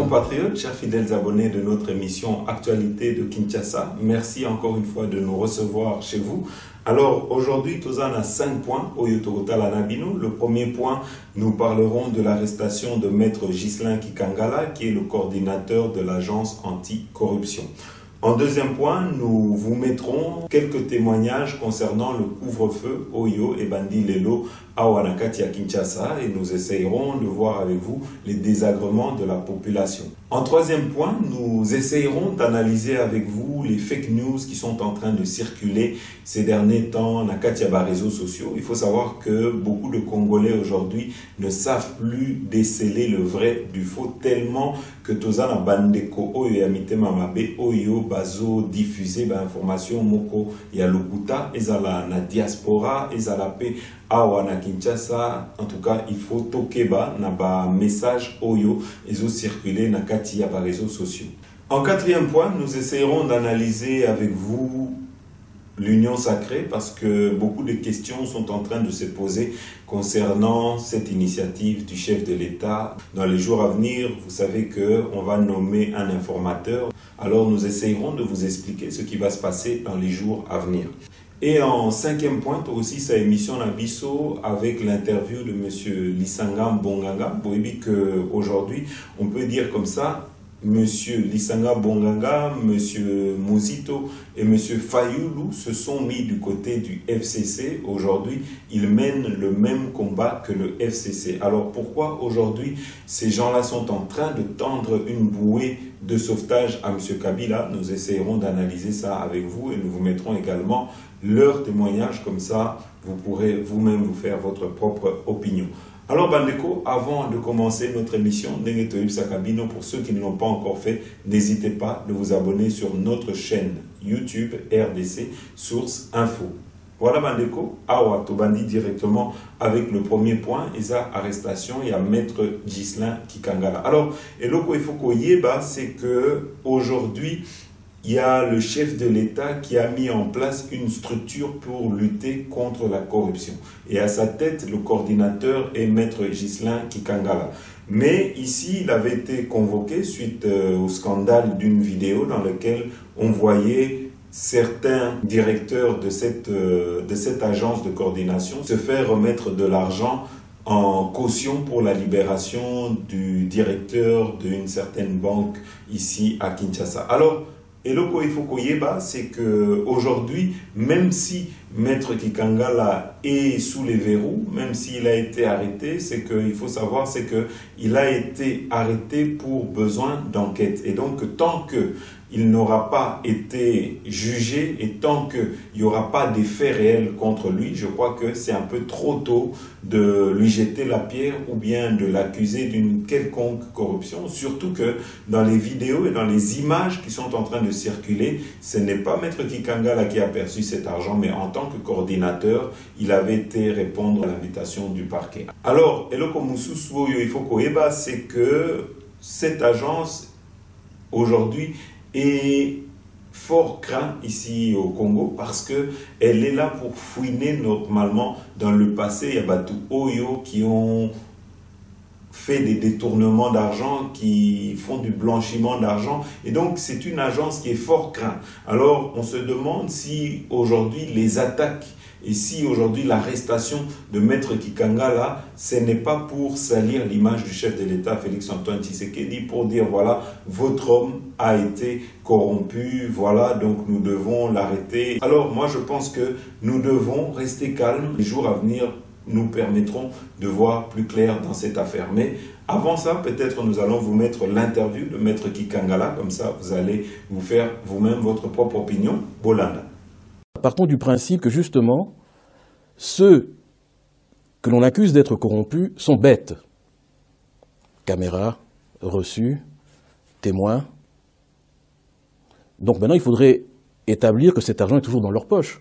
compatriotes, chers fidèles abonnés de notre émission Actualité de Kinshasa, merci encore une fois de nous recevoir chez vous. Alors aujourd'hui, nous avons 5 points au Yotogota Lanabino. Le premier point, nous parlerons de l'arrestation de Maître Ghislain Kikangala, qui est le coordinateur de l'agence anticorruption. En deuxième point, nous vous mettrons quelques témoignages concernant le couvre-feu Oyo et Bandi Lelo à Wanakati à Kinshasa et nous essayerons de voir avec vous les désagréments de la population. En troisième point, nous essayerons d'analyser avec vous les fake news qui sont en train de circuler ces derniers temps dans les réseaux sociaux. Il faut savoir que beaucoup de Congolais aujourd'hui ne savent plus déceler le vrai du faux tellement que Tozana Bandeko Oyo Yamite Mamabe Oyo Bazo diffusé information moko ya lokuta ezala na diaspora ezala pe awa na Kinshasa. En tout cas, il faut tokeba na ba message Oyo ezo circuler na kati ya ba réseaux sociaux. En quatrième point, nous essayerons d'analyser avec vous l'union sacrée parce que beaucoup de questions sont en train de se poser concernant cette initiative du chef de l'État. Dans les jours à venir, vous savez qu'on va nommer un informateur. Alors nous essayerons de vous expliquer ce qui va se passer dans les jours à venir. Et en cinquième point, aussi sa émission Nabiso avec l'interview de M. Lisanga Bonganga. Vous voyez qu'aujourd'hui, on peut dire comme ça, Monsieur Lisanga Bonganga, Monsieur Mouzito et Monsieur Fayoulou se sont mis du côté du FCC. Aujourd'hui, ils mènent le même combat que le FCC. Alors pourquoi aujourd'hui ces gens-là sont en train de tendre une bouée de sauvetage à Monsieur Kabila? Nous essayerons d'analyser ça avec vous et nous vous mettrons également leurs témoignages. Comme ça, vous pourrez vous-même vous faire votre propre opinion. Alors Bandeko, avant de commencer notre émission, pour ceux qui ne l'ont pas encore fait, n'hésitez pas de vous abonner sur notre chaîne YouTube RDC Source Info. Voilà Bandeko, awa tobandi directement avec le premier point, esa arrestation et à Maître Ghislain Kikangala. Alors, eloko il faut qu'on y ait, c'est que aujourd'hui, il y a le chef de l'État qui a mis en place une structure pour lutter contre la corruption. Et à sa tête, le coordinateur est Maître Ghislain Kikangala. Mais ici, il avait été convoqué suite au scandale d'une vidéo dans laquelle on voyait certains directeurs de cette agence de coordination se faire remettre de l'argent en caution pour la libération du directeur d'une certaine banque ici à Kinshasa. Alors, et le il faut qu'on y ait, c'est qu'aujourd'hui, même si Maître Kikangala est sous les verrous, même s'il a été arrêté, c'est qu'il faut savoir, c'est qu'il a été arrêté pour besoin d'enquête. Et donc, tant qu'il n'aura pas été jugé et tant qu'il n'y aura pas d'effet réel contre lui, je crois que c'est un peu trop tôt de lui jeter la pierre ou bien de l'accuser d'une quelconque corruption. Surtout que dans les vidéos et dans les images qui sont en train de circuler, ce n'est pas Maître Kikangala qui a perçu cet argent, mais en tant que coordinateur, il avait été répondre à l'invitation du parquet. Alors, eloko mususu oyo il faut koyeba, c'est que cette agence aujourd'hui est fort craint ici au Congo parce que elle est là pour fouiner normalement dans le passé. Il y a Batu Oyo qui ont fait des détournements d'argent, qui font du blanchiment d'argent. Et donc, c'est une agence qui est fort crainte. Alors, on se demande si aujourd'hui les attaques et si aujourd'hui l'arrestation de Maître Kikangala, ce n'est pas pour salir l'image du chef de l'État, Félix-Antoine Tshisekedi, pour dire voilà, votre homme a été corrompu, voilà, donc nous devons l'arrêter. Alors moi je pense que nous devons rester calmes. Les jours à venir nous permettront de voir plus clair dans cette affaire. Mais avant ça, peut-être nous allons vous mettre l'interview de Maître Kikangala, comme ça vous allez vous faire vous-même votre propre opinion. Bolanda. Partons du principe que justement, ceux que l'on accuse d'être corrompus sont bêtes. Caméra, reçu, témoins. Donc maintenant, il faudrait établir que cet argent est toujours dans leur poche.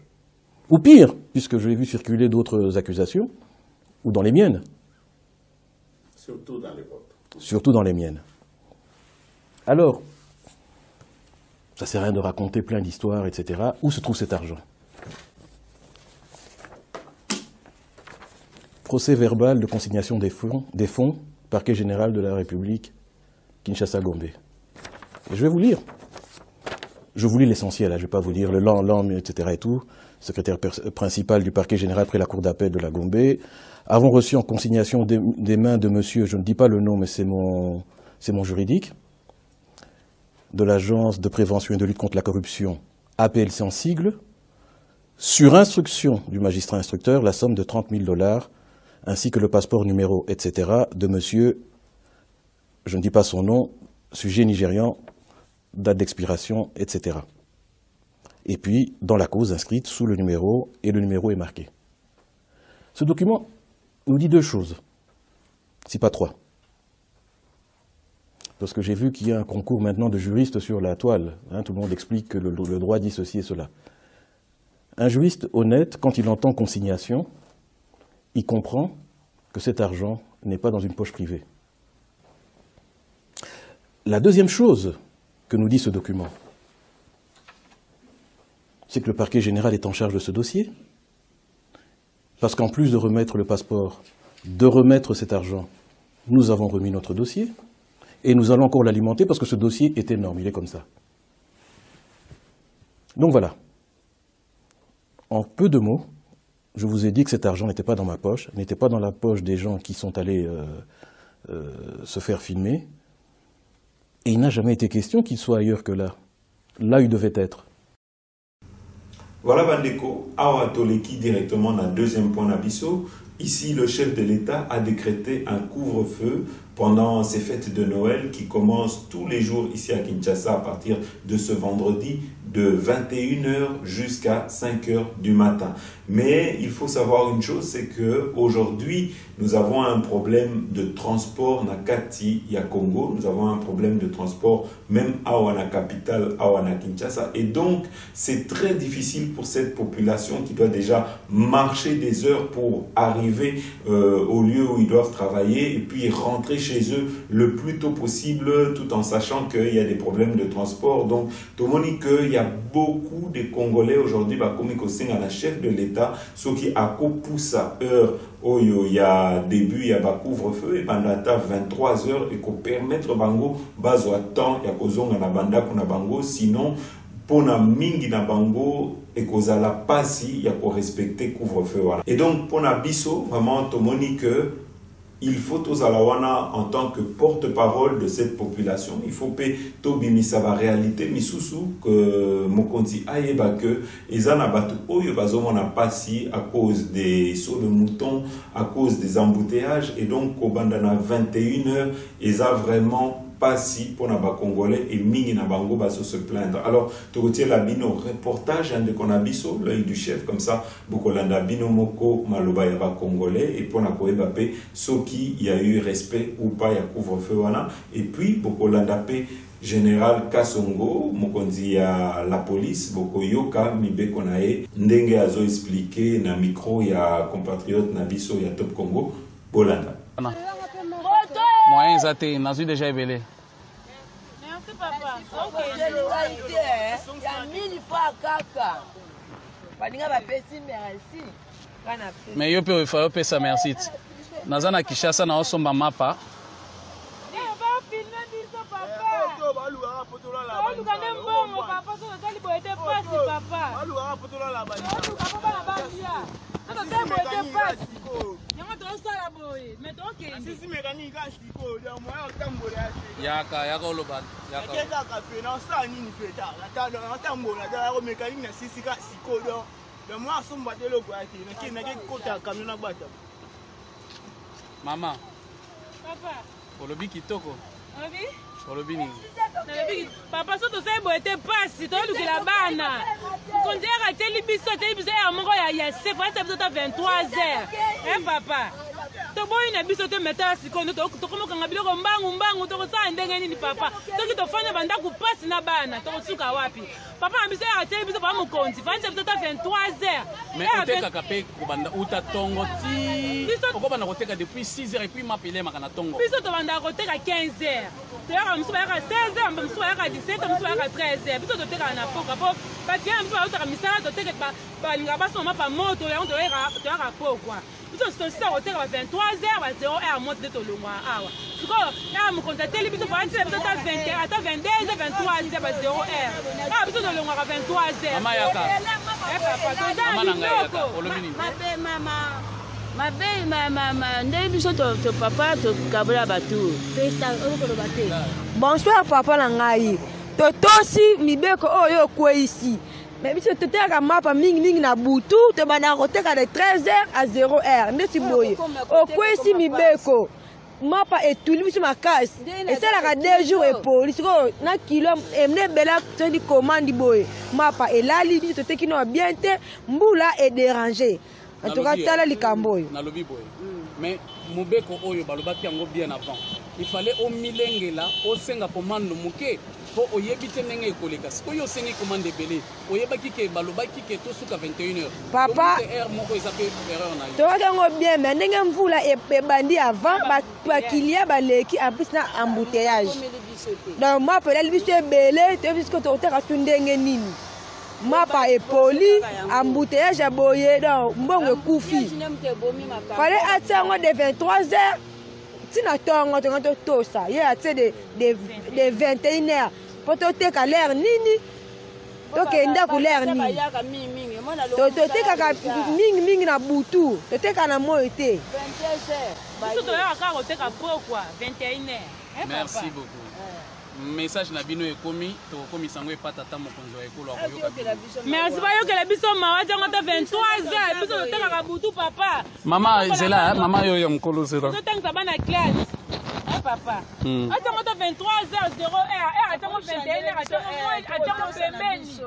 Ou pire, puisque je l'ai vu circuler d'autres accusations, ou dans les miennes. Surtout dans les vôtres. Surtout dans les miennes. Alors, ça ne sert à rien de raconter plein d'histoires, etc. Où se trouve cet argent? Procès verbal de consignation des fonds, parquet général de la République, Kinshasa-Gombe. Et je vais vous lire. Je vous lis l'essentiel, je ne vais pas vous lire le l'homme, etc. et tout. Secrétaire principal du parquet général près la cour d'appel de la Gombe. Avons reçu en consignation des mains de monsieur, je ne dis pas le nom, mais c'est mon juridique, de l'Agence de prévention et de lutte contre la corruption, APLC en sigle, sur instruction du magistrat instructeur, la somme de 30 000 $, ainsi que le passeport numéro, etc., de monsieur, je ne dis pas son nom, sujet nigérian, date d'expiration, etc. Et puis, dans la cause inscrite sous le numéro, et le numéro est marqué. Ce document nous dit deux choses, si pas trois. Parce que j'ai vu qu'il y a un concours maintenant de juristes sur la toile. Tout le monde explique que le droit dit ceci et cela. Un juriste honnête, quand il entend consignation, il comprend que cet argent n'est pas dans une poche privée. La deuxième chose que nous dit ce document, c'est que le parquet général est en charge de ce dossier. Parce qu'en plus de remettre le passeport, de remettre cet argent, nous avons remis notre dossier et nous allons encore l'alimenter parce que ce dossier est énorme, il est comme ça. Donc voilà. En peu de mots, je vous ai dit que cet argent n'était pas dans ma poche, n'était pas dans la poche des gens qui sont allés se faire filmer. Et il n'a jamais été question qu'il soit ailleurs que là. Là, il devait être. Voilà, Bandeko, Awa Toleki directement dans le deuxième point d'Abisso. Ici, le chef de l'État a décrété un couvre-feu pendant ces fêtes de Noël qui commencent tous les jours ici à Kinshasa à partir de ce vendredi de 21 h jusqu'à 5 h du matin. Mais il faut savoir une chose, c'est qu'aujourd'hui, nous avons un problème de transport dans Kati, ya Congo. Nous avons un problème de transport même à la capitale, à Kinshasa. Et donc, c'est très difficile pour cette population qui doit déjà marcher des heures pour arriver au lieu où ils doivent travailler et puis rentrer chez eux le plus tôt possible tout en sachant qu'il y a des problèmes de transport. Donc, tout le monde dit qu'il y a beaucoup de Congolais aujourd'hui, comme il y a la chef de l'État, ceux qui a poussé à heure où il y a début, il y a un couvre-feu et pendant 23 h et qu'on permettre bango bazo à temps, il y a kozonga na banda kuna bango, sinon pour na mingi na bango et kozala pasi, il y a qu'on respecter couvre-feu voilà. Et donc pour na biso vraiment tout le monde dit que il faut tous alawana en tant que porte-parole de cette population. Il faut que tobimisa ba réalité misusu que mokonzi ayeba que ezana batu oyo bazomona pasi à cause des sauts de moutons, à cause des embouteillages et donc kobanda na 21 h eza vraiment pas si pour les Congolais et mingi na bango baso se plaindre. Alors, tu retiens la bino reportage de Konabiso, l'œil du chef, comme ça, Bokolanda bino moko maloba yaba Congolais et pour na koebapé, ce qui y a eu respect ou pas ya couvre-feu wana. Et puis, Bokolanda pe Général Kassongo, mokonzi ya la police, Boko Yoka, mibe konae, ndenge azo expliqué na micro ya compatriote na biso ya Top Congo, Bolanda. Moyens athées, n'a déjà évelé. Merci papa. Ok. Il y a 1000 fois caca. Mais yo peut faire ça merci. Nazana Kinshasa na osomba mapa. Yaka oloba Mama. Papa. Olobi kitoko. Olobi? Olobi nini? Papa so to sai boete passe to lukila bana. Konzera teli biso ya moko ya se fa ta 23 h. Papa. To boy na biso to meta sikondo to komo kanga biloko mbangu to sa ndenge nini papa. To ki to fanya banda ku passe na bana to suka wapi. Papa ambiso ya teli biso pa mokonzi fa ta 23 h. Mais oteka kape ko banda uta tongo ti. Oko bana koteka depuis 6 h et puis m'appeler makana tongo. Biso to banda koteka 15 h. To ya msuba ya 16 h, msuba ya 17 h, msuba ya 13 h. Biso to teka na poka po batie mpe baotaka misala toteke balinga basoma pa moto yango toyaka po kwa biso tosisa koteka ba 23h ba 0h moto nde tolongwa awa sikoyo ya mokonzi ateli biso faatila biso ata 22h 23h ba 0h awa biso tolongwaka 23h mama yaka papa toza biloko nde biso to papa tokabola bato. Bonsoir papa na ngai totosi mibeko oyo okwei mais biso totelaka mapa mingi na butu tobanda koteka de 13h à 0h ndeti boye okwei mibeko mapa etuli biso makasi esalaka 2 jours epoli sikoyo na kilo emne bela tondi commande boye mapa elali biso toteki no bien te mbula edéranger en tout cas tala likambo oyo nalobi boye mais mobeko oyo balobaki yango bien avant il fallait au milengela au senga commande muke po oyebite ndenge ekoleka sikoyo osengi commande ebele oyebaki ke balobaki ke tosuka 21h papa moko eza pe erreur na yo toyaki yango bien mais ndenge mvula ebandi avant bakilia baleki en plus na embouteillage donc mapa elali biso ebele toyebi siko toteka tu ndenge nini mapa epoli embouteillage ya boye donc mbongo ekufi fallait atia yango de 23h tina tongo totosa ye atie de 21h po toteka l'air nini tokenda ku l'air nini totekaka mingi na butu toteka na moyo te biso toyaka kaka koteka pokwa 21h merci beaucoup message na bino ekomi tokomisa yango epata ata mokonzi wa ekolo akoyoka merci bayokela biso mawa ntango ata 23h biso totekaka butu papa mama zela mama oyo ya mokolo zela totangisa bana classe papa atango ata 23h 0h atango 21h atango pembeni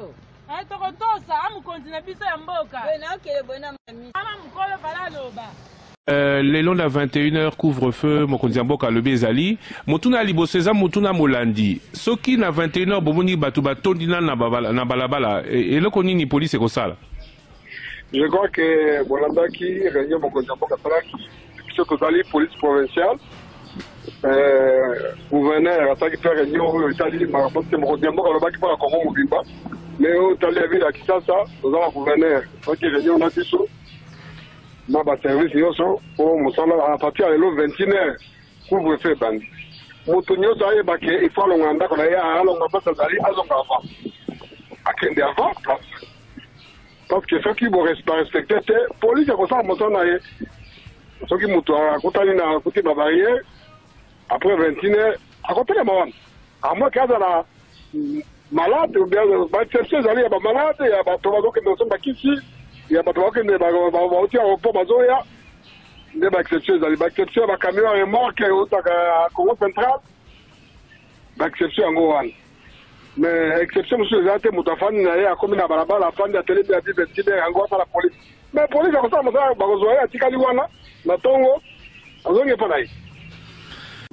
tokotosa amokonzi na biso ya mboka ama mokolo bala aloba le long de 21h couvre-feu mokonzi mboka lobi ezali motuna liboseza motuna molandi soki na 21h bomoni bato batondi na balabala eloko nini police ekosala. Je crois que bolandaki réunion mokonzi mboka salaki biso tozali police provinciale gouverneur asaki faire réunion oyo etali marapo te mokonzi mboka alobaki mpona kongo mobimba mais oyo tali ya ville ya kisasa tozala gouverneur soki réunion na biso na ba service nyonso po mosala à partir ya lelo 21h couvre-feu bandi moto nyonso ayebake il faut alonga ndako na ye alonga place azali azonga avant akende avant parce que soki barespecte te polise akosala mosala na ye soki moto akutani na akuti babarrière après 21h akotelema wana amoi ke azala malade baexception ezali ya bamalade ya bato bazokende osomba kisi ya bato bakende bauti aéroport bazoya nde baexception ezali baexception ya bacamion ya remorke eutaka Congo Central baexception yango wana mais exception mosusu ezala te moto afandi na ye akomi na balabala afandi atelemi ya diversité yango asala polise mais polise akosala mosala bakozwa ye atikali wana na ntongo azongi epa na ye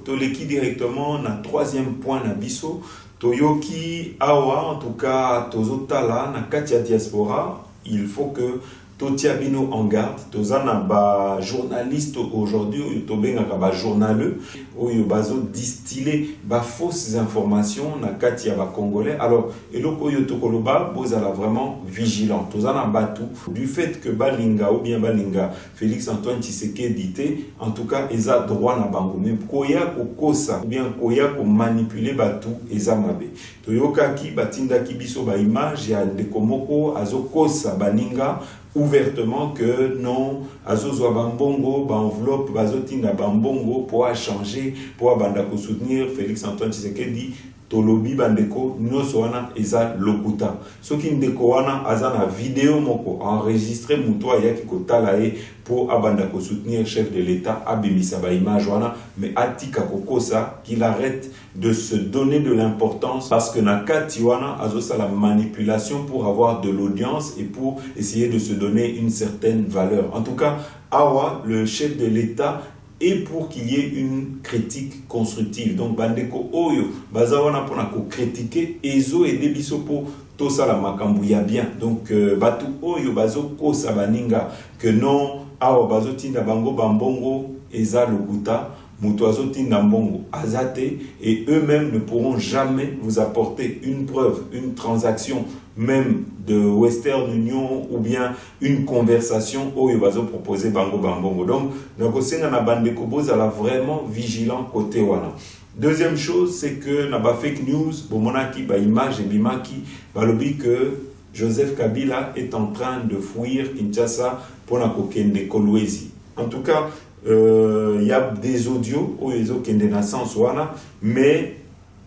toleki directement na troisième point na biso toyoki awa en tout cas tozotala na kati ya diaspora il faut que totia bino en garde tozana ba journaliste aujourd'hui oyo tobengaka ba journaleux oyo bazo distiller ba fausses informations na kati ya ba congolais alors eloko oyo tokoloba bozala vraiment vigilant tozana batu du fait que balinga ou bien balinga Félix Antoine Tshisekedi dit en tout cas eza droit na bango même koya kokosa ou bien koya ko manipuler batu eza mabe toyokaki batindaki biso ba image ya ndeko moko azokosa baninga ouvertement que non azozwa bambongo enveloppe bazotinda bambongo pour changer pour banda ko soutenir Félix Antoine Tshisekedi tolobi bandeko nyonso wana eza lokuta soki ndeko wana aza na vidéo moko enregistré muto ayaki kotala ye pour abanda ko soutenir chef de l'État abimisa ba image wana mais atika kokosa qu'il arrête de se donner de l'importance parce que na kati wana azosa la manipulation pour avoir de l'audience et pour essayer de se donner une certaine valeur. En tout cas, awa le chef de l'État et pour qu'il y ait une critique constructive. Donc, bandeko oyo, bazawana pona ko critiquer, ezo et debiso po to sala makambu ya bien. Donc, batu oyo bazo ko sabaninga que non, awa bazo tinda bango bambongo eza lokuta, muto azo tinda mbongo azate et eux-mêmes ne pourront jamais vous apporter une preuve, une transaction même de Western Union ou bien une conversation où ils vont proposer bango bambongo. Donc, nakosenga na bande koboza la vraiment vigilant côté wana. Deuxième chose, c'est que na ba fake news, bomonaki ba image et bimaki, ba lobi que Joseph Kabila est en train de fuir Kinshasa pour na kokende Kolwezi. En tout cas, y a des audios où ils ont kende na sens wana, mais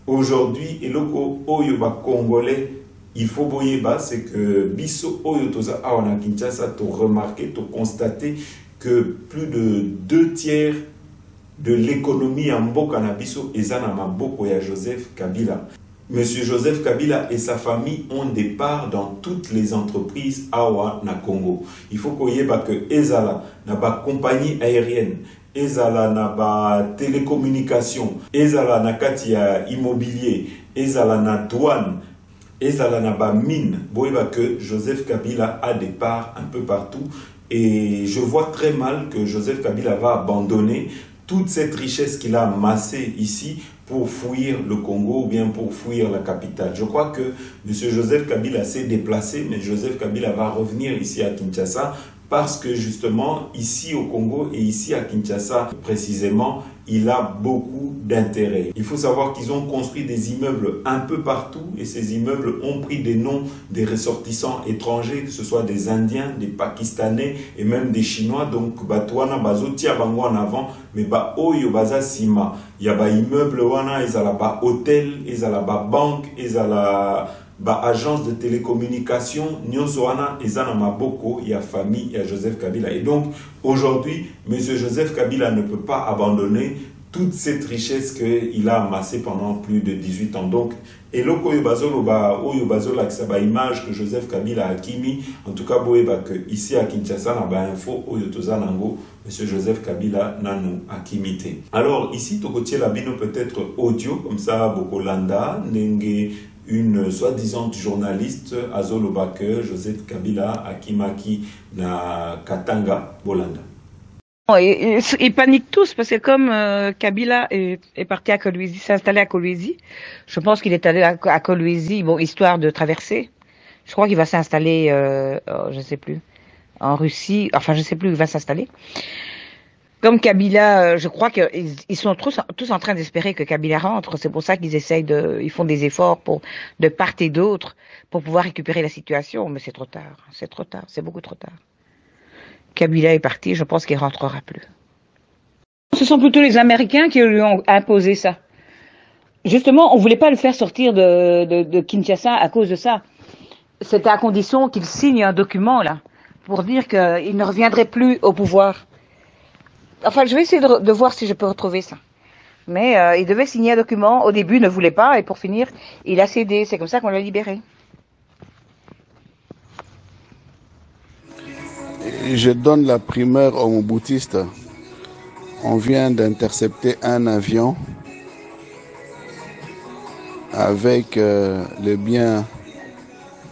aujourd'hui, et loko oyo ba congolais, il faut boyer bas, c'est que biso oyo toza awana Kinshasa, to remarqué, to constaté que plus de 2/3 de l'économie en Mboka na biso ezana maboko ya Joseph Kabila. Monsieur Joseph Kabila et sa famille ont des parts dans toutes les entreprises awa na Congo. Il faut qu'on y ait que ezala na ba compagnie aérienne, ezala na ba télécommunication, ezala na kati ya immobilier, ezala na douane, ezala na ba mine. Boyeba que Joseph Kabila a des parts un peu partout et je vois très mal que Joseph Kabila va abandonner toute cette richesse qu'il a amassée ici pour fuir le Congo ou bien pour fuir la capitale. Je crois que M. Joseph Kabila s'est déplacé, mais Joseph Kabila va revenir ici à Kinshasa parce que justement, ici au Congo et ici à Kinshasa précisément, il a beaucoup d'intérêt. Il faut savoir qu'ils ont construit des immeubles un peu partout et ces immeubles ont pris des noms des ressortissants étrangers, que ce soit des Indiens, des Pakistanais et même des Chinois. Donc, Batouana, Bazotia, Bango en avant, mais ba Oyo, Baza Sima. Il y a ba immeuble, wana, ils ont ba hôtel, ils ont ba banque, ils ont ba agence de télécommunication, Nyonsoana, Ezana Maboko, il y a famille, il y a Joseph Kabila. Et donc, aujourd'hui, M. Joseph Kabila ne peut pas abandonner toute cette richesse qu'il a amassée pendant plus de 18 ans. Donc, et là, la image que Joseph Kabila a kimi, en tout cas, ici à Kinshasa, na ba info, M. Joseph Kabila nanou a kimité. Alors, ici, Tokotier Labino peut-être audio, comme ça, Bokolanda, Nenge, une soi-disant journaliste, Azolo Baker, Joseph Kabila, Akimaki, na Katanga, Bolanda. Ils paniquent tous parce que comme Kabila est parti à Kolwezi, s'est installé à Kolwezi, je pense qu'il est allé à Kolwezi, bon, histoire de traverser. Je crois qu'il va s'installer, je sais plus, en Russie, enfin je sais plus où il va s'installer. Comme Kabila, je crois qu'ils sont tous en train d'espérer que Kabila rentre. C'est pour ça qu'ils essayent ils font des efforts de part et d'autre pour pouvoir récupérer la situation. Mais c'est trop tard. C'est trop tard. C'est beaucoup trop tard. Kabila est parti. Je pense qu'il rentrera plus. Ce sont plutôt les Américains qui lui ont imposé ça. Justement, on voulait pas le faire sortir de Kinshasa à cause de ça. C'était à condition qu'il signe un document, là, pour dire qu'il ne reviendrait plus au pouvoir. Enfin, je vais essayer de voir si je peux retrouver ça. Mais il devait signer un document. Au début, il ne voulait pas. Et pour finir, il a cédé. C'est comme ça qu'on l'a libéré. Je donne la primeur aux Mobutistes. On vient d'intercepter un avion avec le bien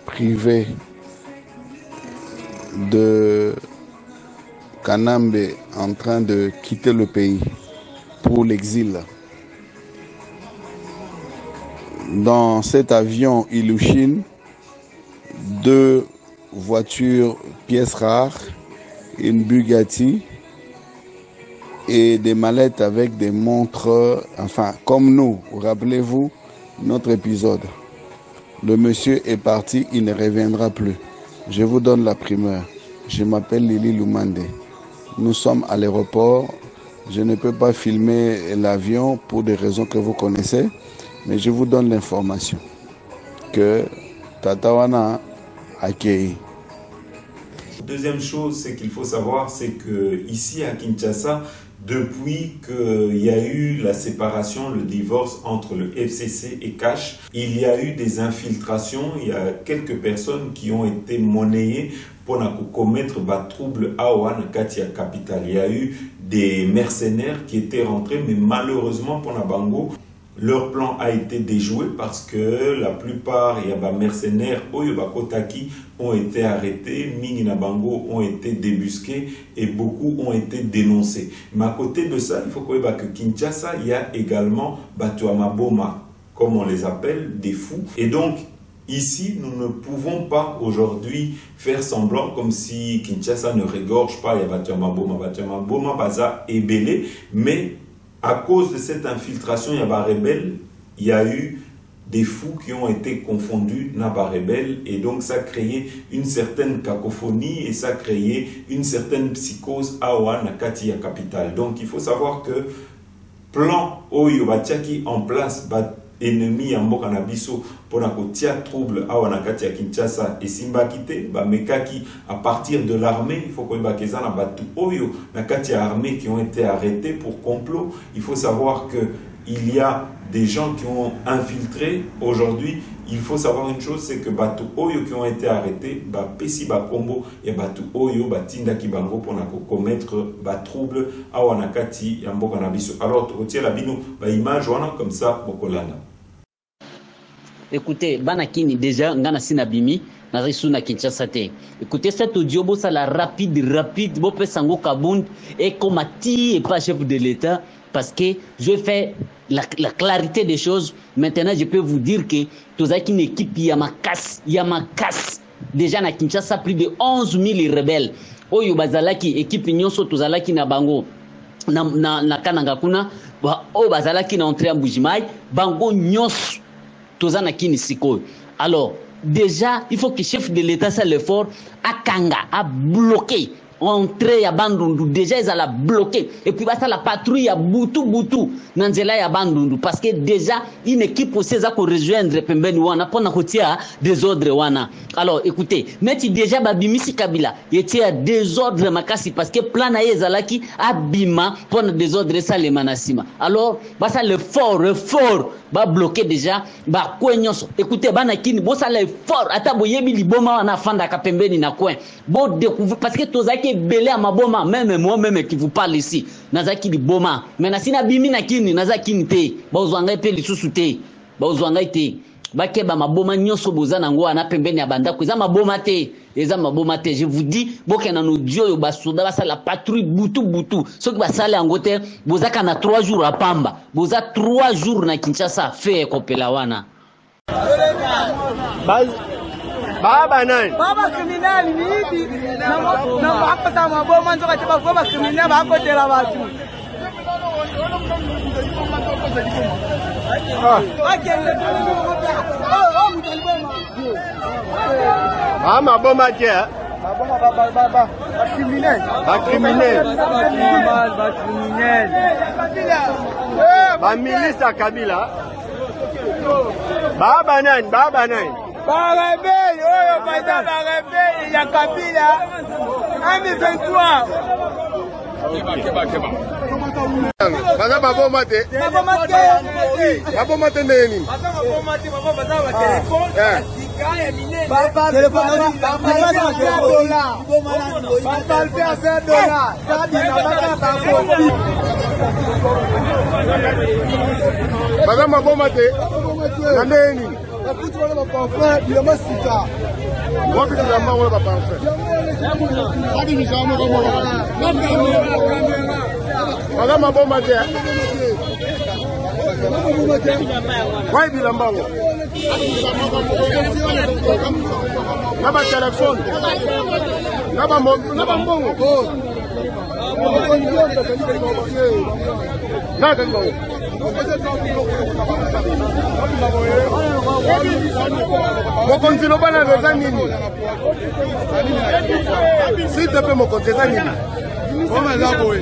privé de Kanambe en train de quitter le pays pour l'exil. Dans cet avion Ilyushin, 2 voitures pièces rares, une Bugatti et des mallettes avec des montres, enfin comme nous, rappelez-vous notre épisode. Le monsieur est parti, il ne reviendra plus. Je vous donne la primeur. Je m'appelle Lili Lumande. Nous sommes à l'aéroport. Je ne peux pas filmer l'avion pour des raisons que vous connaissez, mais je vous donne l'information que Tatawana a accueilli. Deuxième chose, c'est qu'il faut savoir, c'est que ici à Kinshasa, depuis qu'il y a eu la séparation, le divorce entre le FCC et Cash, il y a eu des infiltrations. Il y a quelques personnes qui ont été monnayées pour commettre des troubles à Katia Capital. Il y a eu des mercenaires qui étaient rentrés, mais malheureusement pour Nabango, leur plan a été déjoué parce que la plupart, il y a des mercenaires Kotaki ont été arrêtés, Mingi Nabango ont été débusqués et beaucoup ont été dénoncés. Mais à côté de ça, il faut que Kinshasa, il y a également Batuamaboma, comme on les appelle, des fous. Et donc, ici, nous ne pouvons pas aujourd'hui faire semblant comme si Kinshasa ne régorge pas Yabatama Boma, Baza et Belé, mais à cause de cette infiltration Yaba rebelle, il y a eu des fous qui ont été confondus Naba rebelle et donc ça a créé une certaine cacophonie et ça a créé une certaine psychose à Nakati à capitale. Donc il faut savoir que plan Oyo Batiaki en place ennemi ya mboka na biso pona kotia trouble awa na kati ya Kinshasa et Simbakite ba mekaki à partir de l'armée. Il faut que bakezana batu oyo na kati ya armée qui ont été arrêtés pour complot. Il faut savoir que il y a des gens qui ont infiltré aujourd'hui. Il faut savoir une chose, c'est que batu oyo qui ont été arrêtés ba pesi ba kombo et batu oyo batinda ki bango pona ko commettre ba trouble awa na kati ya mboka na biso. Alors totie la bino ba image wana comme ça bokolana. Écoutez, Banakini, déjà, ngana sinabimi, na Kinshasa te. Écoutez, cet audio, ça la rapide, bo pe sango kabund, et comme et pas chef de l'État, parce que je fais la clarité des choses. Maintenant, je peux vous dire que, tous une équipe, Yamakas. Déjà, na Kinshasa, plus de 11 000 rebelles. Oyo bazalaki, équipe nyonso, tozalaki na bango. Na Kanangakuna, o bazalaki na entrée à Mbujimai, bango nyonso. Alors, déjà, il faut que le chef de l'État fasse l'effort à Kanga, à bloquer. Entrée à Bandundu, déjà ils allaient bloquer. Et puis, la patrouille à Boutou, Nanzela à Bandundu. Parce que déjà, une équipe aussi a rejoindre Pembeni Wana pour des ordres Wana. Alors, écoutez, mais déjà, Babimisi Kabila, il y a des ordres Makasi parce que plan à Yezalaki, Abima, pour des ordres Salé Manasima. Alors, ça le fort, va bloquer déjà, écoutez, Banakini, ça le fort, Ataboyebi Liboma, Wana Fanda Kapembeni na coin. Bon, découvrir, parce que Tozaki belé à ma boma, même moi-même qui vous parle ici, Nazaki di boma, mais Nasina Bimina Kini, Nazaki te, Bauzwanga pe li susute, Bauzwanga te, Bakeba ma boma nyoso bozanango ana pembeni abanda ko ma boma te, je vous dis, bokena no dio yo basoda basa la patrouille butu, ceux qui basale angote, bozaka na 3 jours à Pamba, boza 3 jours na Kinshasa, fait kopela wana. Baba nani? Baba criminal ni na hapa kama boma ndio katiba baba criminal hapo tela watu. Mama boma kia. Baba criminal. Ba milisa Kabila. Baba nani? Barebeli, oyo baza barebeli ya Kabila, M23. Baza baboma te. Baboma te nini? Baza maboma te. Na nini? Madame Bomba te. Why bilambango? Naba téléphone. Naba mbongo. Nada mbongo. Mokonzi lobana beza nini? S'il te plaît mokonzi eza nini? Comment ça boy?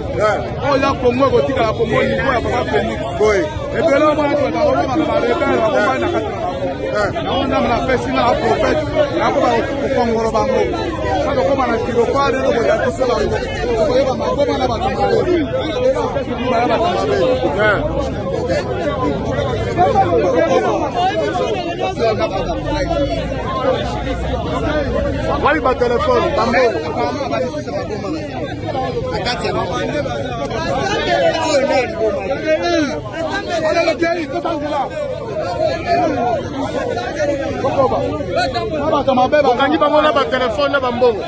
Oh là pour moi gotika la pour moi niveau ya papa Félix. Boy. Et puis là moi tu vas on va rebelle on va na kata. Na on a la pesi na prophète. Na ko ba ko kongoro bango. Sasa koma na kilo pale ndio ya kusala. Kwa hiyo makoma na batamabo. Ba batamabo. Wali ba téléphone tambo. Bokangi bango na ba téléphone na bambongo.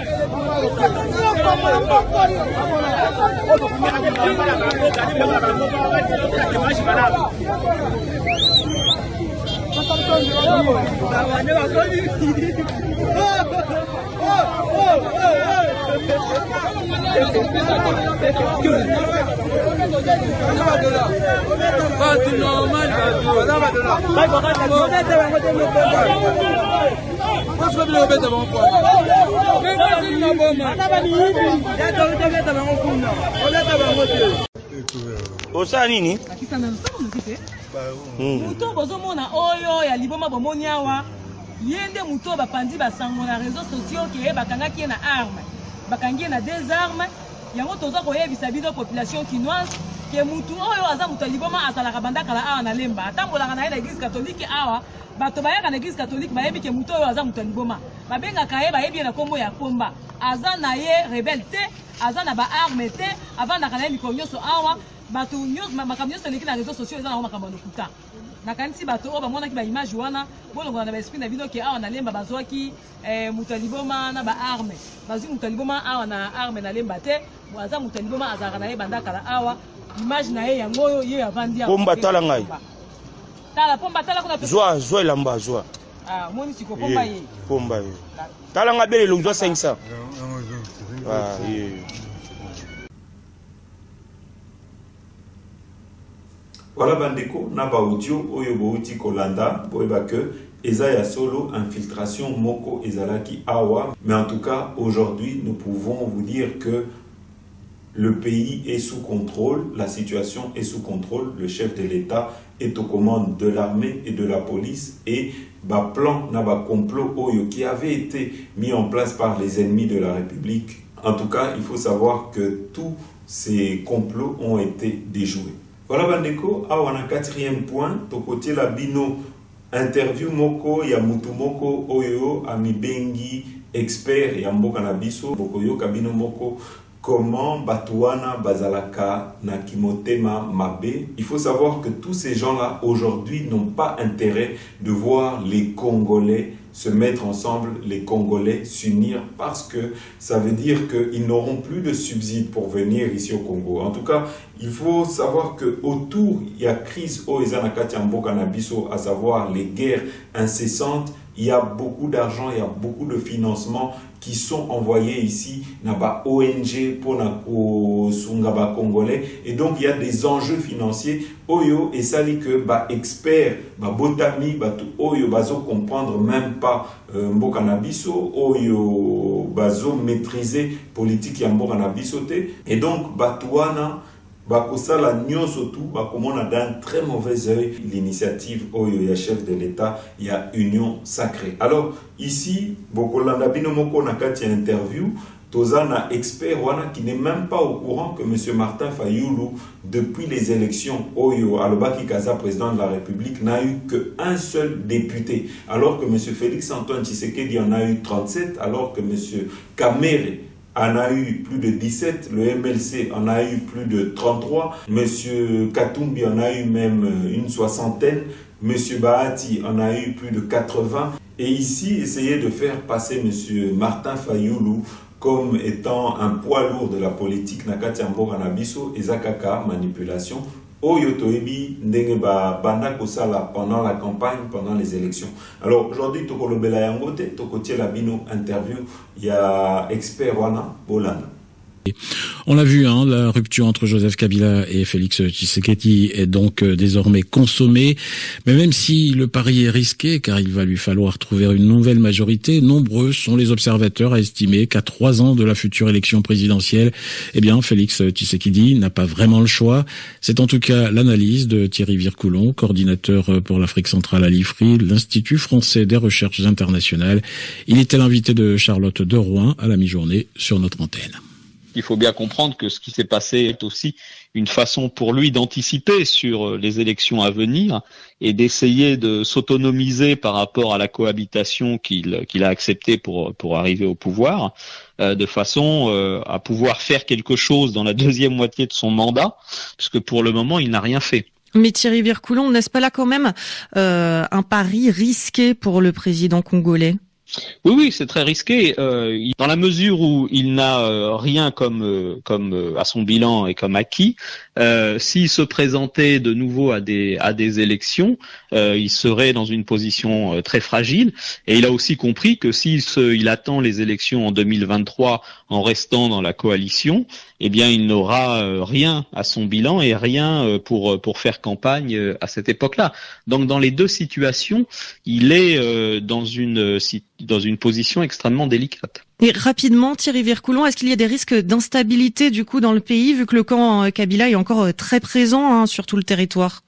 Osa nini? Muto bozomona oyo ya liboma bomoni awa yende muto bapandi basango na réseaux sociaux ke bakangaki na arme bakangi na des armes yango toza koyebisa bino population kinoise ke mutu oyo aza muto liboma azalaka bandakala awa na lemba atambolaka na ye na église catholique awa bato bayaka na église catholique bayebi ke muto oyo aza muto liboma babengaka ye bayebi na kombo ya komba aza na ye rebelle te aza na baarme te avandaka na ye mikolo nyonso awa bato nyonso makambo nyonso eleki na réseaux sociaux eza nango makambo ya lokuta nakanisi bato oyo bamonaki baimage wana bolongola na baesprit na bino ke awa na lemba bazwaki mutu ya liboma na baarme bazwi mutu ya liboma awa na arme na lemba te aza mutu ya liboma azalaka na ye bandakala awa image na ye yango oyo ye avandi pomba tala ngai tala pomba tala kuna zwa elamba zwa moni siko pomba ye tala ngai bele longzwa 500 Voilà bandeko na ba audio oyo bouti kolanda boyeba que eza ya solo infiltration moko ezalaki awa, mais en tout cas aujourd'hui nous pouvons vous dire que le pays est sous contrôle, la situation est sous contrôle, le chef de l'État est aux commandes de l'armée et de la police et ba plan na ba complot oyo qui avait été mis en place par les ennemis de la République. En tout cas, il faut savoir que tous ces complots ont été déjoués. Voilà bandeko, awa na 4e point, tokotie la bino interview moko ya mutu moko oyo amibengi expert ya mboka na biso bokoyo kabino moko comment Batouana Bazalaka na kimotema mabe. Il faut savoir que tous ces gens-là aujourd'hui n'ont pas intérêt de voir les Congolais se mettre ensemble, les Congolais s'unir, parce que ça veut dire qu'ils n'auront plus de subsides pour venir ici au Congo. En tout cas, il faut savoir que autour il y a crise au Ezanakati Mboka na biso, à savoir les guerres incessantes. Il y a beaucoup d'argent, il y a beaucoup de financements qui sont envoyés ici na ba ONG pour na ko sungaba congolais, et donc il y a des enjeux financiers oyo et ça dit que ba expert ba botami ba tout oyo bazo comprendre même pas mboka na biso oyo bazo maîtriser politique ya mboka na biso te, et donc batouana bakosala nyonso tout bakomona d'un très mauvais œil l'initiative oyo ya chef de l'État ya union sacrée. Alors ici bokolanda bino moko na kati ya interview tozana expert wana qui n'est même pas au courant que monsieur Martin Fayulu depuis les élections oyo alobaki kaza président de la République n'a eu que un seul député, alors que monsieur Félix Antoine Tshisekedi en a eu 37, alors que monsieur Kamere en a eu plus de 17, le MLC en a eu plus de 33, M. Katumbi en a eu même une 60aine, M. Bahati en a eu plus de 80. Et ici, essayer de faire passer M. Martin Fayulu comme étant un poids lourd de la politique Nakati Mboka na biso ezakaka manipulation. Oyo toebi ndenge ba banda kosala pendant la campagne, pendant les élections. Alors aujourd'hui tokolobela yango te tokotie la bino interview ya expert wana bolanda. On l'a vu, hein, la rupture entre Joseph Kabila et Félix Tshisekedi est donc désormais consommée. Mais même si le pari est risqué, car il va lui falloir trouver une nouvelle majorité, nombreux sont les observateurs à estimer qu'à 3 ans de la future élection présidentielle, eh bien, Félix Tshisekedi n'a pas vraiment le choix. C'est en tout cas l'analyse de Thierry Vircoulon, coordinateur pour l'Afrique centrale à l'IFRI, l'Institut français des recherches internationales. Il était l'invité de Charlotte de Rouen à la mi-journée sur notre antenne. Il faut bien comprendre que ce qui s'est passé est aussi une façon pour lui d'anticiper sur les élections à venir et d'essayer de s'autonomiser par rapport à la cohabitation qu'il a acceptée pour arriver au pouvoir, de façon à pouvoir faire quelque chose dans la deuxième moitié de son mandat, puisque pour le moment, il n'a rien fait. Mais Thierry Vircoulon, n'est-ce pas là quand même un pari risqué pour le président congolais ? Oui, c'est très risqué. Dans la mesure où il n'a rien comme à son bilan et comme acquis, s'il se présentait de nouveau à des élections, il serait dans une position très fragile. Et il a aussi compris que s'il attend les élections en 2023 en restant dans la coalition, eh bien, il n'aura rien à son bilan et rien pour faire campagne à cette époque-là. Donc, dans les deux situations, il est dans une position extrêmement délicate. Et rapidement, Thierry Vircoulon, est-ce qu'il y a des risques d'instabilité du coup dans le pays, vu que le camp Kabila est encore très présent sur tout le territoire?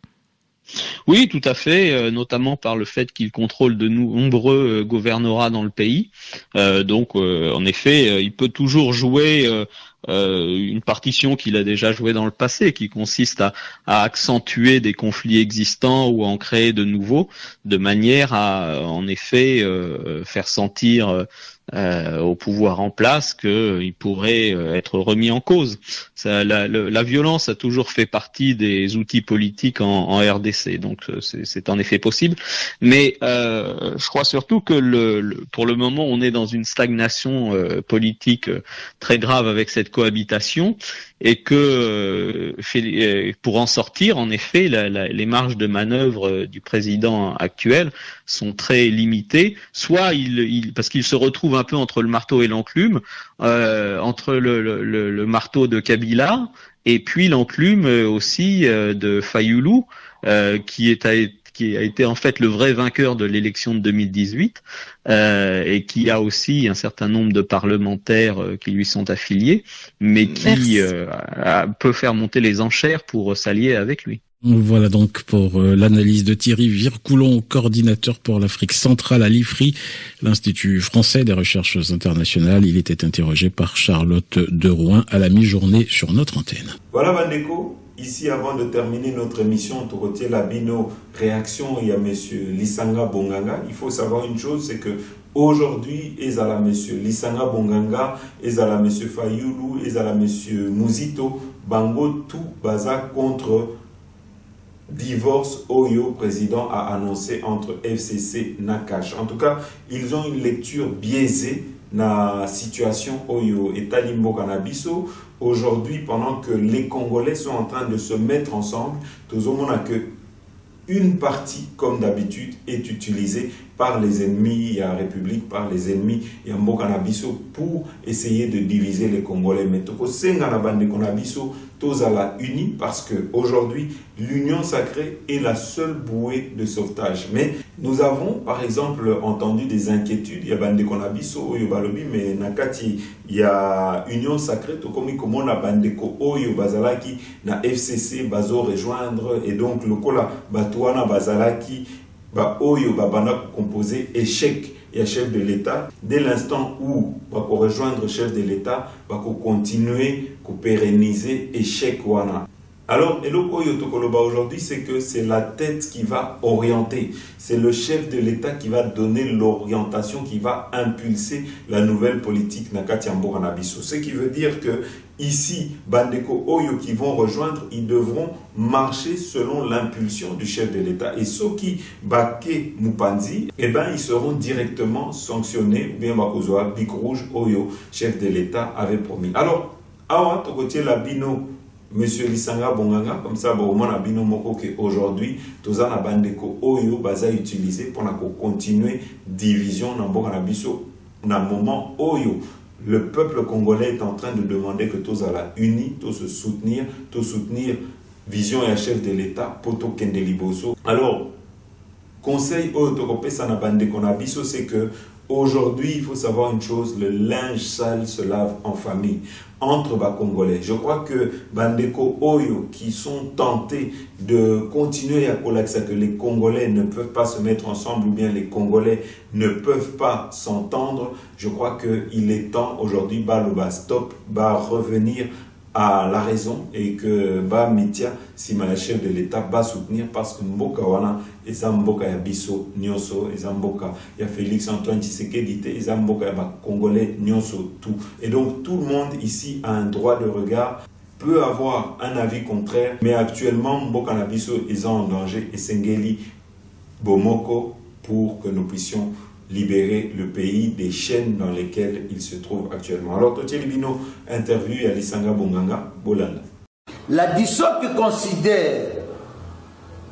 Oui, tout à fait, notamment par le fait qu'il contrôle de nombreux gouvernorats dans le pays. Donc, en effet, il peut toujours jouer une partition qu'il a déjà jouée dans le passé, qui consiste à accentuer des conflits existants ou à en créer de nouveaux, de manière à, en effet, faire sentir au pouvoir en place qu'il pourrait être remis en cause. La violence a toujours fait partie des outils politiques en RDC, donc c'est en effet possible. Mais je crois surtout que pour le moment, on est dans une stagnation politique très grave avec cette cohabitation, et que pour en sortir, en effet, les marges de manœuvre du président actuel sont très limitées, soit parce qu'il se retrouve un peu entre le marteau et l'enclume, entre le marteau de Kabila et puis l'enclume aussi de Fayoulou, qui a été en fait le vrai vainqueur de l'élection de 2018 et qui a aussi un certain nombre de parlementaires qui lui sont affiliés, mais qui peut faire monter les enchères pour s'allier avec lui. Voilà donc pour l'analyse de Thierry Vircoulon, coordinateur pour l'Afrique centrale à l'IFRI, l'Institut français des recherches internationales. Il était interrogé par Charlotte Derouin à la mi-journée sur notre antenne. Voilà Bandeko, ici avant de terminer notre émission, on retient la bino réaction, il y a M. Lisanga Bonganga. Il faut savoir une chose, c'est que aujourd'hui, il y a M. Lisanga Bonganga, il y a M. Fayoulou, il y a M. Muzito, Bango, tout baza contre divorce Oyo, président a annoncé entre FCC et Nakash. En tout cas, ils ont une lecture biaisée na situation Oyo et Talimbo Kanabiso. Aujourd'hui, pendant que les Congolais sont en train de se mettre ensemble, tout le monde a que une partie, comme d'habitude, est utilisée par les ennemis à la République, par les ennemis à Mbokanabiso pour essayer de diviser les Congolais. Mais tout ça, la bande de Konabiso, tous à la unie, parce qu'aujourd'hui, l'union sacrée est la seule bouée de sauvetage. Mais nous avons, par exemple, entendu des inquiétudes. Il y a bande de Konabiso, Oyo Balobi, mais Nakati, il y a union sacrée, tout comme comment la bande de Oyo Bazalaki, na FCC, Bazo rejoindre, et donc le Kola Batouana Bazalaki, Oyo Babana composé échec et chef de l'État. Dès l'instant où va rejoindre le chef de l'État, va continuer à pérenniser échec wana. Alors, aujourd'hui, c'est que c'est la tête qui va orienter. C'est le chef de l'État qui va donner l'orientation, qui va impulser la nouvelle politique Nakati Mbokanabiso. Ce qui veut dire que ici, Bandeko Oyo qui vont rejoindre, ils devront marcher selon l'impulsion du chef de l'État. Et ceux qui Baké Mupanzi, eh ben, ils seront directement sanctionnés, ou bien Bakozoa, Big Rouge Oyo, chef de l'État, avait promis. Alors, Awa, Tokotier Labino, Monsieur Lisanga Bonganga, comme ça, au moins, Abino Moko, aujourd'hui, tous en Bandeko Oyo, Baza utilisé pour continuer division dans Mbokanabiso, dans le moment Oyo. Le peuple congolais est en train de demander que tous à la unis, tous se soutenir, vision et chef de l'État, Poto Kendeliboso. Alors, conseil au Tokopé Sanabande Konabiso, c'est que aujourd'hui, il faut savoir une chose, le linge sale se lave en famille, entre Congolais. Je crois que Bandeko Oyo, qui sont tentés de continuer à collaxer, que les Congolais ne peuvent pas se mettre ensemble, ou bien les Congolais ne peuvent pas s'entendre, je crois qu'il est temps aujourd'hui, le stop, revenir à la raison, et que Mitia, si ma chef de l'État, soutenir, parce que Mboka wana, et Mboka ya biso nyonso, et Mboka ya Félix Antoine Tshisekedi, et Mboka ya Congolais nyonso tout. Et donc tout le monde ici a un droit de regard, peut avoir un avis contraire, mais actuellement Mboka na biso est en danger, et Sengeli Bomoko, pour que nous puissions libérer le pays des chaînes dans lesquelles il se trouve actuellement. Alors, Totier Libino, interview à Lisanga Bonganga, Bolanda. La DISOC considère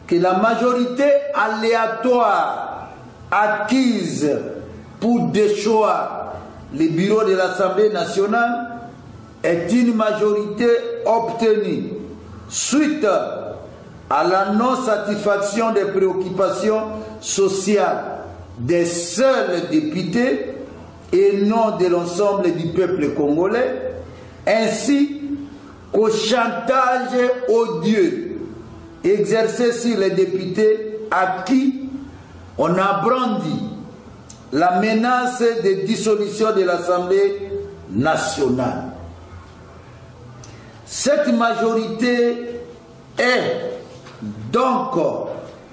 que la majorité aléatoire acquise pour déchoir les bureaux de l'Assemblée nationale est une majorité obtenue suite à la non-satisfaction des préoccupations sociales des seuls députés et non de l'ensemble du peuple congolais, ainsi qu'au chantage odieux exercé sur les députés à qui on a brandi la menace de dissolution de l'Assemblée nationale. Cette majorité est donc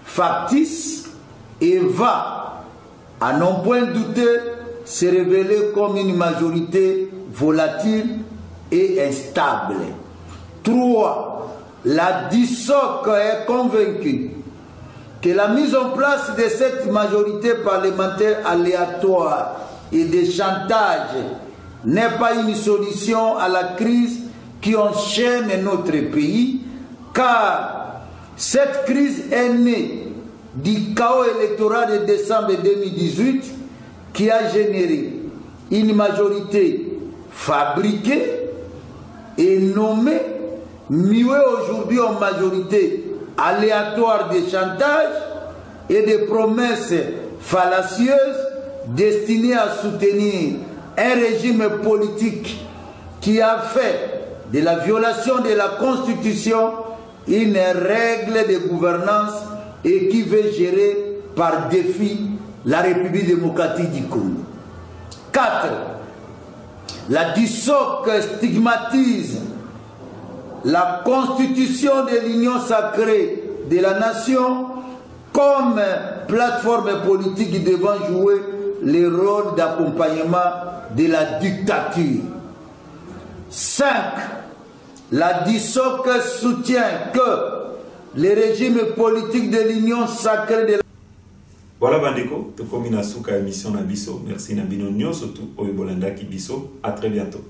factice et va, à non point douter, se révéler comme une majorité volatile et instable. 3. La DISOC est convaincue que la mise en place de cette majorité parlementaire aléatoire et de chantage n'est pas une solution à la crise qui enchaîne notre pays, car cette crise est née du chaos électoral de décembre 2018 qui a généré une majorité fabriquée et nommée, muée aujourd'hui en majorité aléatoire de chantage et de promesses fallacieuses destinées à soutenir un régime politique qui a fait de la violation de la Constitution une règle de gouvernance et qui veut gérer par défi la République démocratique du Congo. 4. La DISOC stigmatise la constitution de l'Union sacrée de la nation comme plateforme politique devant jouer le rôle d'accompagnement de la dictature. 5. La DISOC soutient que le régime politique de l'Union sacrée de la... Voilà Bandeko, te komina suka émission na biso. Merci na bino nyoso tu oyo bolanda ki biso. À très bientôt.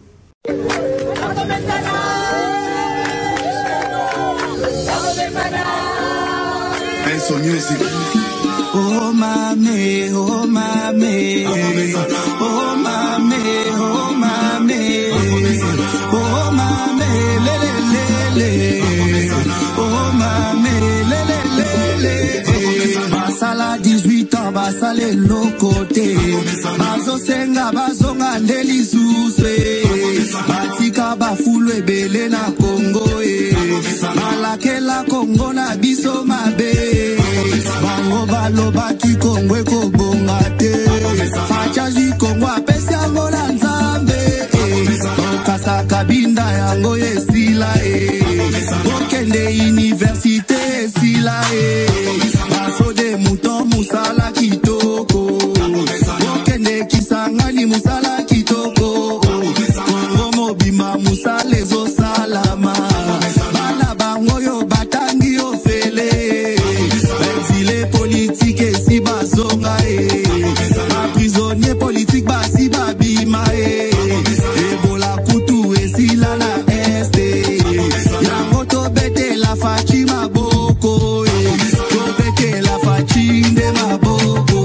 Oh mame, oh mame, oh mame, oh mame, oh mame, lele lele, oh mame, lele lele. Basala 18 ans, basale lokote, bazo senga bazonga ndeli suswe, batika bafulu ebele na Congo balakela Congo na biso mabe. Bango baloba ki Congo ekobonga te, facha zi Congo apesi yango na Nzambe, okasa kabinda yango esila okende université esila baso de mouton musala kitoko, okende Kisangani musala kitoko, Congo mobima musala ezo salama, bana bango yo batangi ofele politique et si bazonga ma prisonnier politique basi babima ebola kutu esila na este yango to bete la fachi maboko to bete la fachi nde maboko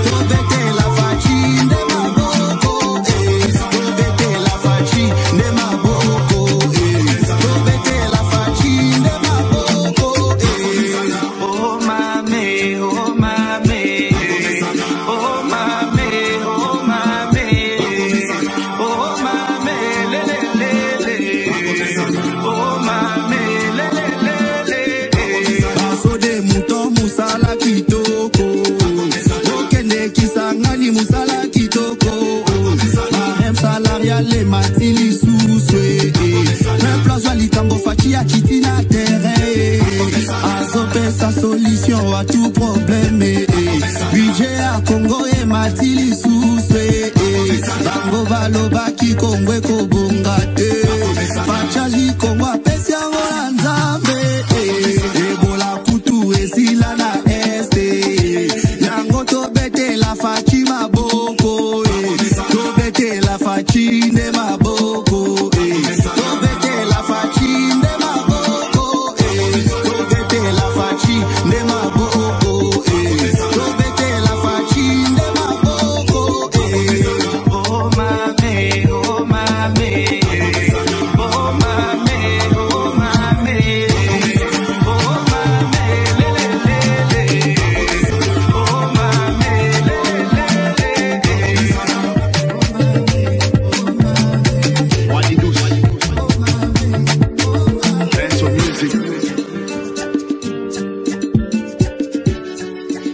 to bete la fachi nde maboko to bete la fachi nde maboko to bete la fachi nde maboko. Oh mame, oh mame, oh mame, oh mame, oh mame, lele lele, oh mame, lele lele. Baso de mouton musala kitoko, okende Kisangani musala kitoko, mahem salariale matili suswe, même place likambo fachi ya kiti na terrain, azope sa solution à tout problème. Budget à Congo et matili suswe, bango baloba ki Congo ekobonga te, facha